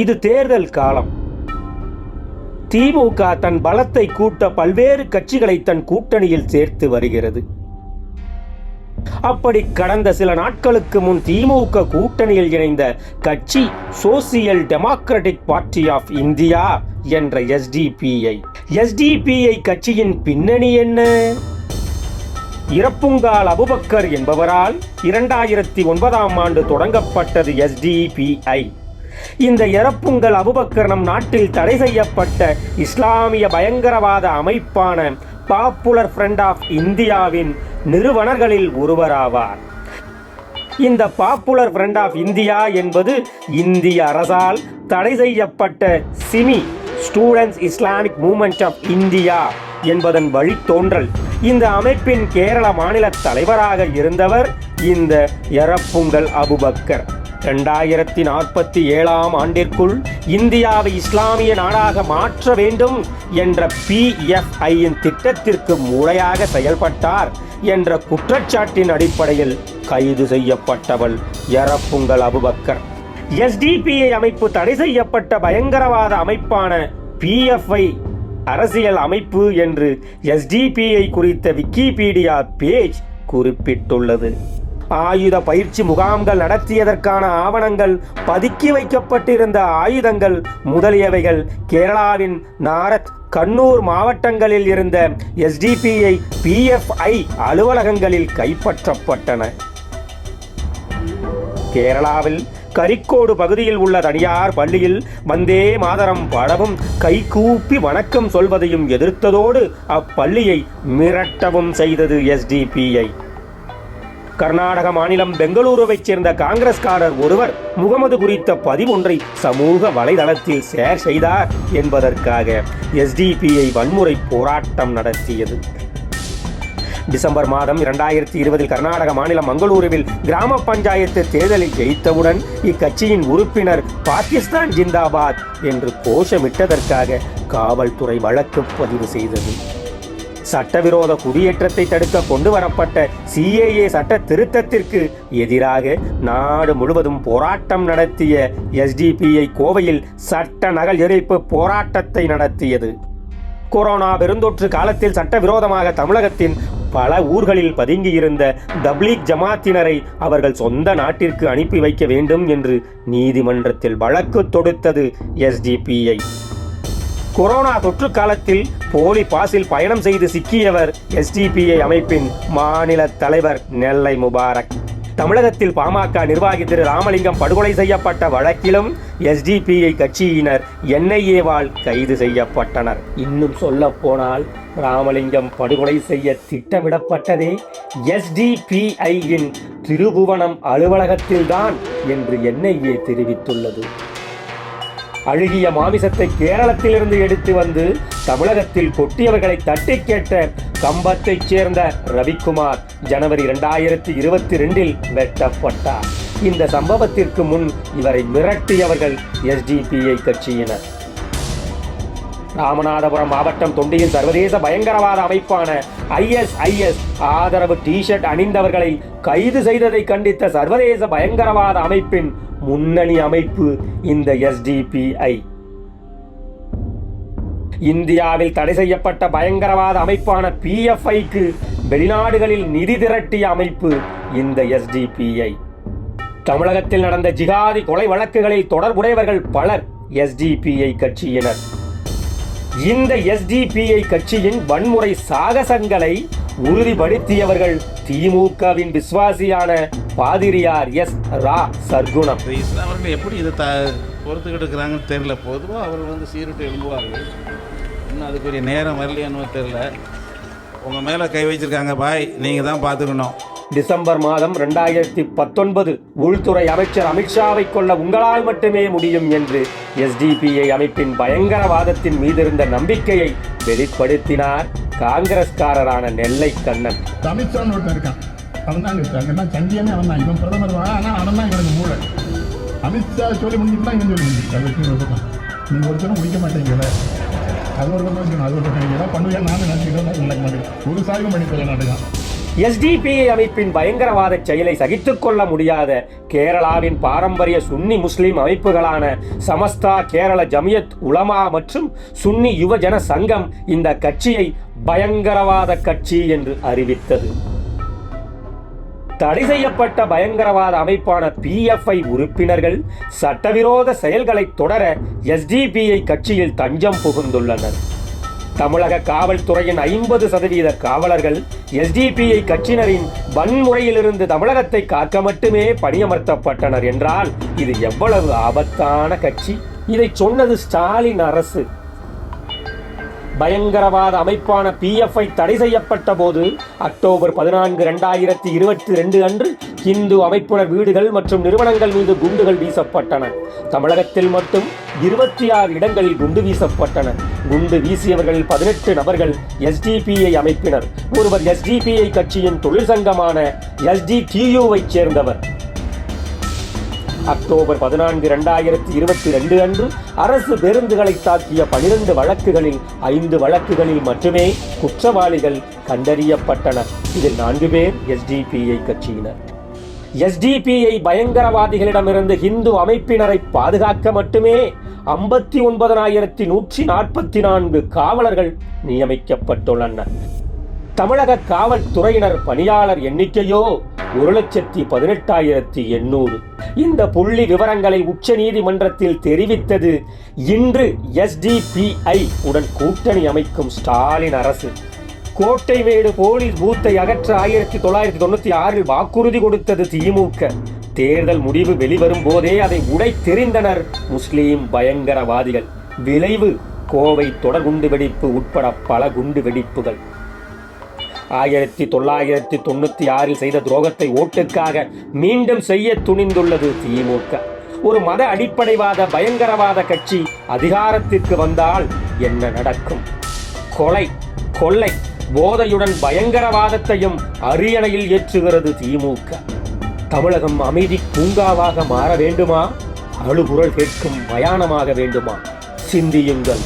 இது தேர்தல் காலம். திமுக தன் பலத்தை கூட்ட பல்வேறு கட்சிகளை தன் கூட்டணியில் சேர்த்து வருகிறது. அப்படி கடந்த சில நாட்களுக்கு முன் திமுக கூட்டணியில் இணைந்த கட்சி Social Democratic Party of India என்ற எஸ்டிபிஐ. எஸ்டிபிஐ கட்சியின் பின்னணி என்ன? இரப்புங்கால் அபுபக்கர் என்பவரால் 2009ஆம் ஆண்டு தொடங்கப்பட்டது எஸ்டிபிஐ. இந்த இரப்புங்கல் அபுபக்கர் நம் நாட்டில் தடை செய்யப்பட்ட இஸ்லாமிய பயங்கரவாத அமைப்பான பாப்புலர் ஃப்ரண்ட் ஆஃப் இந்தியாவின் நிறுவனர்களில் ஒருவராவார். இந்த பாப்புலர் ஃப்ரண்ட் ஆஃப் இந்தியா என்பது இந்திய அரசால் தடை செய்யப்பட்ட SIMI Students Islamic Movement of India என்பதன் வழித்தோன்றல். இந்த அமைப்பின் கேரள மாநில தலைவராக இருந்தவர் இந்த இரப்புங்கல் அபுபக்கர். 2047ஆம் ஆண்டிற்குள் இந்தியாவை இஸ்லாமிய நாடாக மாற்ற வேண்டும் என்ற PFIயின் திட்டத்திற்கு மூளையாக செயல்பட்டார் என்ற குற்றச்சாட்டின் அடிப்படையில் கைது செய்யப்பட்டவள் இரப்புங்கல் அபுபக்கர். எஸ்டிபிஐ அமைப்பு தடை செய்யப்பட்ட பயங்கரவாத அமைப்பான PFI அரசியல் அமைப்பு என்று எஸ்டிபிஐ குறித்த விக்கிபீடியா பேஜ் குறிப்பிட்டுள்ளது. ஆயுத பயிற்சி முகாம்கள் நடத்தியதற்கான ஆவணங்கள், பதுக்கி வைக்கப்பட்டிருந்த ஆயுதங்கள் முதலியவைகள் கேரளாவின் நாரத், கண்ணூர் மாவட்டங்களில் இருந்த எஸ்டிபிஐ PFI அலுவலகங்களில் கைப்பற்றப்பட்டன. கேரளாவில் கரிக்கோடு பகுதியில் உள்ள தனியார் பள்ளியில் வந்தே மாதரம் பாடவும் கைகூப்பி வணக்கம் சொல்வதையும் எதிர்த்ததோடு அப்பள்ளியை மிரட்டவும் செய்தது எஸ்டிபிஐ. கர்நாடக மாநிலம் பெங்களூருவைச் சேர்ந்த காங்கிரஸ்காரர் ஒருவர் முகமது குறித்த பதிவொன்றை சமூக வலைதளத்தில் ஷேர் செய்தார் என்பதற்காக எஸ்டிபிஐ வன்முறை போராட்டம் நடத்தியது. டிசம்பர் மாதம் 2020 கர்நாடக மாநிலம் மங்களூருவில் கிராம பஞ்சாயத்து தேர்தலில் ஜெயித்தவுடன் இக்கட்சியின் உறுப்பினர் பாகிஸ்தான் ஜிந்தாபாத் என்று கோஷமிட்டதற்காக காவல்துறை வழக்கு பதிவு செய்தது. சட்டவிரோத குடியேற்றத்தை தடுக்க கொண்டு வரப்பட்ட CAA சட்ட திருத்தத்திற்கு எதிராக நாடு முழுவதும் போராட்டம் நடத்திய எஸ்டிபிஐ கோவையில் சட்ட நகல் எரிப்பு போராட்டத்தை நடத்தியது. கொரோனா பெருந்தொற்று காலத்தில் சட்டவிரோதமாக தமிழகத்தின் பல ஊர்களில் பதுங்கியிருந்த தப்லீக் ஜமாத்தினரை அவர்கள் சொந்த நாட்டிற்கு அனுப்பி வைக்க வேண்டும் என்று நீதிமன்றத்தில் வழக்கு தொடுத்தது எஸ்டிபிஐ. கொரோனா தொற்று காலத்தில் போலி பாஸில் பயணம் செய்து சிக்கியவர் எஸ்டிபிஐ அமைப்பின் மாநில தலைவர் நெல்லை முபாரக். தமிழகத்தில் பாமக நிர்வாகி திரு ராமலிங்கம் படுகொலை செய்யப்பட்ட வழக்கிலும் எஸ்டிபிஐ கட்சியினர் NIAவால் கைது செய்யப்பட்டனர். இன்னும் சொல்ல போனால் ராமலிங்கம் படுகொலை செய்ய திட்டமிடப்பட்டதே எஸ்டிபிஐயின் திருபுவனம் அலுவலகத்தில்தான் என்று NIA தெரிவித்துள்ளது. அழுகிய மாமிசத்தை கேரளத்திலிருந்து எடுத்து வந்து தமிழகத்தில் கொட்டியவர்களை தட்டி கேட்ட கம்பத்தைச் சேர்ந்த ரவிக்குமார் ஜனவரி 2022 வெட்டப்பட்டார். இந்த சம்பவத்திற்கு முன் இவரை மிரட்டியவர்கள் எஸ்டிபிஐ கட்சியினர். ராமநாதபுரம் மாவட்டம் தொண்டியில் சர்வதேச பயங்கரவாத அமைப்பான ISIS ஆதரவு T-ஷர்ட் அணிந்தவர்களை கைது செய்ததை கண்டித்த சர்வதேச பயங்கரவாத அமைப்பின் முன்னணி அமைப்பு இந்த எஸ்டிபிஐ. இந்தியாவில் தடை செய்யப்பட்ட பயங்கரவாத அமைப்பான PFIக்கு வெளிநாடுகளில் நிதி திரட்டிய அமைப்பு இந்த எஸ்டிபிஐ. தமிழகத்தில் நடந்த ஜிகாதி கொலை வழக்குகளில் தொடர்புடையவர்கள் பலர் எஸ்டிபிஐ கட்சியினர். இந்த எஸ்டிபிஐ கட்சியின் வன்முறை சாகசங்களை உறுதிப்படுத்தியவர்கள் திமுகவின் விசுவாசியான பாதிரியார் ரா சர்க்குணம். இஸ்லாமர்கள் எப்படி இதை பொறுத்துக்கிட்டு இருக்கிறாங்கன்னு தெரியல. பொதுவாக அவர்கள் சீருட்டு எழும்புவார்கள். இன்னும் அதுக்குரிய நேரம் வரலையான்னு தெரியல. உங்கள் மேலே கை வச்சிருக்காங்க பாய், நீங்கள் தான் பார்த்துக்கணும். டிசம்பர் மாதம் 2019 உள்துறை அமைச்சர் அமித்ஷாவை கொல்ல உங்களால் மட்டுமே முடியும் என்று எஸ்டிபிஐ அமைப்பின் பயங்கரவாதத்தின் மீது இருந்த நம்பிக்கையை வெளிப்படுத்தினார் காங்கிரஸ்காரரான நெல்லை கண்ணன். அமித்ஷா இருக்கான், அவன் தான் இருக்காங்க, சந்தியமே அவன் தான், இவன் பிரதமர் தான், ஆனால் அவன் தான் இவனுக்கு மூளை. அமித்ஷா சொல்லி முடிஞ்சுட்டு இவன் சொல்லி முடிஞ்சிருக்கு. நீங்கள் ஒருத்தரும் முடிக்க மாட்டேங்கல, அது ஒரு பக்கம் இருக்கணும், அது ஒரு பக்கம் பண்ணுவேன். நானும் நினச்சிக்கிட்டு நடக்க மாட்டேன், ஒரு சாய்வும் பண்ணி சொல்ல மாட்டேங்கான். எஸ்டிபிஐ அமைப்பின் பயங்கரவாத செயலை சகித்துக் கொள்ள முடியாத கேரளாவின் பாரம்பரிய சுன்னி முஸ்லிம் அமைப்புகளான சமஸ்தா, கேரள ஜமியத் உலமா மற்றும் சுன்னி யுவஜன சங்கம் இந்த கட்சியை பயங்கரவாத கட்சி என்று அறிவித்தது. தடை செய்யப்பட்ட பயங்கரவாத அமைப்பான PFI உறுப்பினர்கள் சட்டவிரோத செயல்களை தொடர எஸ்டிபிஐ கட்சியில் தஞ்சம் புகுந்துள்ளனர். தமிழக காவல்துறையின் 50% காவலர்கள் எஸ்டிபிஐ கட்சியினரின் வன்முறையிலிருந்து தமிழகத்தை காக்க மட்டுமே பணியமர்த்தப்பட்டனர் என்றால் இது எவ்வளவு ஆபத்தான கட்சி! இதை சொன்னது ஸ்டாலின் அரசு. பயங்கரவாத அமைப்பான PFI தடை செய்யப்பட்ட போது அக்டோபர் 14, 2022 அன்று இந்து அமைப்பினர் வீடுகள் மற்றும் நிறுவனங்கள் மீது குண்டுகள் வீசப்பட்டன. தமிழகத்தில் மட்டும் 26 இடங்களில் குண்டு வீசப்பட்டன. குண்டு வீசியவர்களில் 18 நபர்கள் எஸ்டிபிஐ அமைப்பினர். ஒருவர் எஸ்டிபிஐ கட்சியின் தொழிற்சங்கமான SDTU-வை சேர்ந்தவர். அக்டோபர் 14, 2022 அன்று அரசு பேருந்துகளை தாக்கிய 12 வழக்குகளில் 5 வழக்குகளில் மட்டுமே குற்றவாளிகள் கண்டறியப்பட்டனர். இதில் 4 பேர் எஸ்டிபிஐ கட்சியினர். எஸ்டிபிஐ பயங்கரவாதிகளிடமிருந்து இந்து அமைப்பினரை பாதுகாக்க மட்டுமே 59,144 காவலர்கள் நியமிக்கப்பட்டுள்ளனர். தமிழக காவல்துறையினர் பணியாளர் எண்ணிக்கையோ 1,18,800. இந்த புள்ளி விவரங்களை உச்ச நீதிமன்றத்தில் தெரிவித்தது இன்று SDPI உடன் கூட்டணி அமைக்கும் ஸ்டாலின் அரசு. கோட்டைமேடு போலீஸ் பூத்தை அகற்ற 1996 வாக்குறுதி கொடுத்தது திமுக. தேர்தல் முடிவு வெளிவரும் போதே அதை உடைத்தெறிந்தனர் முஸ்லீம் பயங்கரவாதிகள். விளைவு கோவை தொடர் குண்டு வெடிப்பு உட்பட பல குண்டு வெடிப்புகள். 1996 செய்த துரோகத்தை ஓட்டுக்காக மீண்டும் செய்ய துணிந்துள்ளது திமுக. ஒரு மத அடிப்படைவாத பயங்கரவாத கட்சி அதிகாரத்திற்கு வந்தால் என்ன நடக்கும்? கொலை, கொள்ளை, போதையுடன் பயங்கரவாதத்தையும் அரியணையில் ஏற்றுகிறது திமுக. தமிழகம் அமைதி பூங்காவாக மாற வேண்டுமா? அழுகுரல் கேட்கும் மயானமாக வேண்டுமா? சிந்தியுங்கள்.